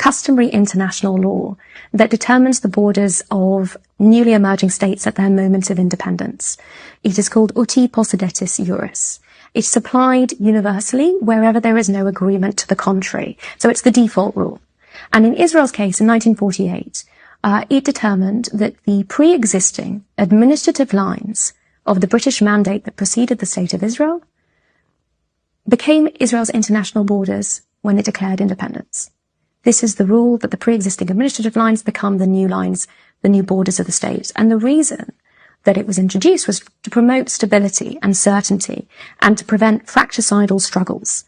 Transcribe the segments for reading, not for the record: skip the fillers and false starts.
customary international law that determines the borders of newly emerging states at their moment of independence. It is called uti possidetis juris. It's applied universally wherever there is no agreement to the contrary. So it's the default rule. And in Israel's case, in 1948, it determined that the pre-existing administrative lines of the British mandate that preceded the State of Israel became Israel's international borders when it declared independence. This is the rule, that the pre-existing administrative lines become the new lines, the new borders of the state. And the reason that it was introduced was to promote stability and certainty and to prevent fratricidal struggles.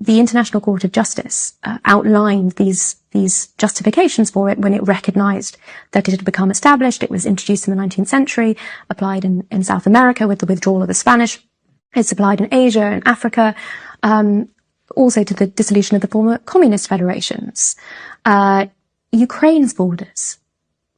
The International Court of Justice outlined these justifications for it when it recognized that it had become established. It was introduced in the 19th century, applied in South America with the withdrawal of the Spanish. It's applied in Asia and Africa, also to the dissolution of the former communist federations. Ukraine's borders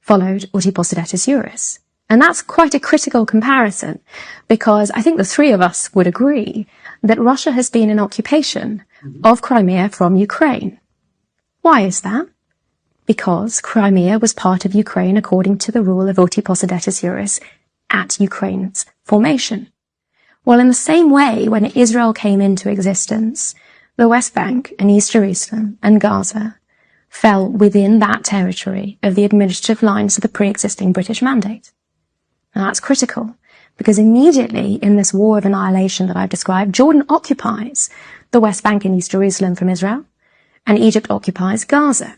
followed uti possidetis juris. And that's quite a critical comparison, because I think the three of us would agree that Russia has been in occupation of Crimea from Ukraine. Why is that? Because Crimea was part of Ukraine according to the rule of uti possidetis juris at Ukraine's formation. Well, in the same way, when Israel came into existence, the West Bank and East Jerusalem and Gaza fell within that territory of the administrative lines of the pre-existing British mandate. Now, that's critical, because immediately in this war of annihilation that I've described, Jordan occupies the West Bank and East Jerusalem from Israel, and Egypt occupies Gaza.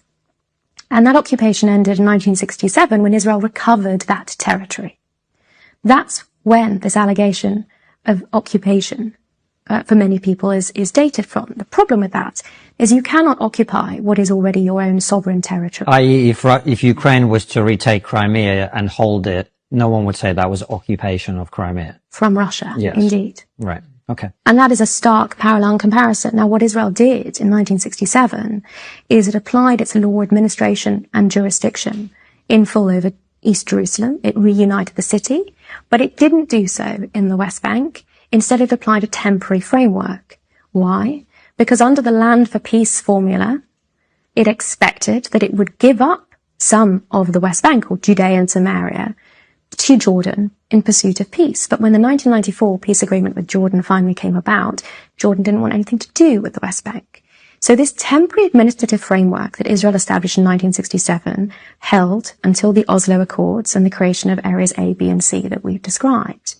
And that occupation ended in 1967 when Israel recovered that territory. That's when this allegation of occupation for many people is dated from. The problem with that is you cannot occupy what is already your own sovereign territory. I.e., if Ukraine was to retake Crimea and hold it, no one would say that was occupation of Crimea. From Russia, yes. Indeed. Right, okay. And that is a stark parallel comparison. Now, what Israel did in 1967 is it applied its law, administration and jurisdiction in full over East Jerusalem. It reunited the city, but it didn't do so in the West Bank. Instead, it applied a temporary framework. Why? Because under the Land for Peace formula, it expected that it would give up some of the West Bank, or Judea and Samaria, to Jordan in pursuit of peace. But when the 1994 peace agreement with Jordan finally came about, Jordan didn't want anything to do with the West Bank. So this temporary administrative framework that Israel established in 1967 held until the Oslo Accords and the creation of areas A, B, and C that we've described.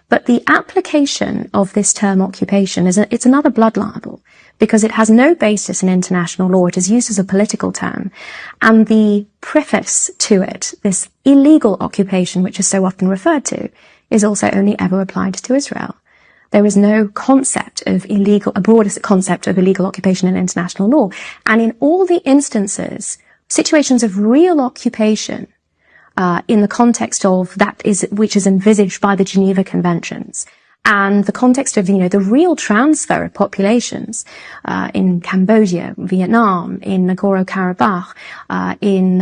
But the application of this term occupation it's another blood libel, because it has no basis in international law. It is used as a political term. And the preface to it, this illegal occupation, which is so often referred to, is also only ever applied to Israel. There is no concept of a broader concept of illegal occupation in international law. And in all the instances, situations of real occupation, in the context of which is envisaged by the Geneva Conventions, and the context of, the real transfer of populations, in Cambodia, Vietnam, in Nagorno-Karabakh, in,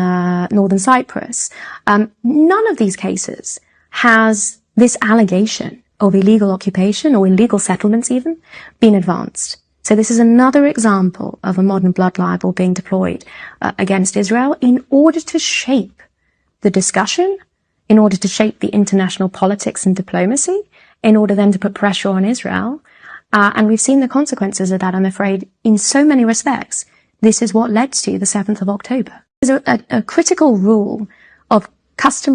Northern Cyprus, none of these cases has this allegation of illegal occupation or illegal settlements even been advanced. So this is another example of a modern blood libel being deployed against Israel in order to shape the discussion, in order to shape the international politics and diplomacy, in order then to put pressure on Israel. And we've seen the consequences of that, I'm afraid, in so many respects. This is what led to the 7th of October. There's a critical rule of customary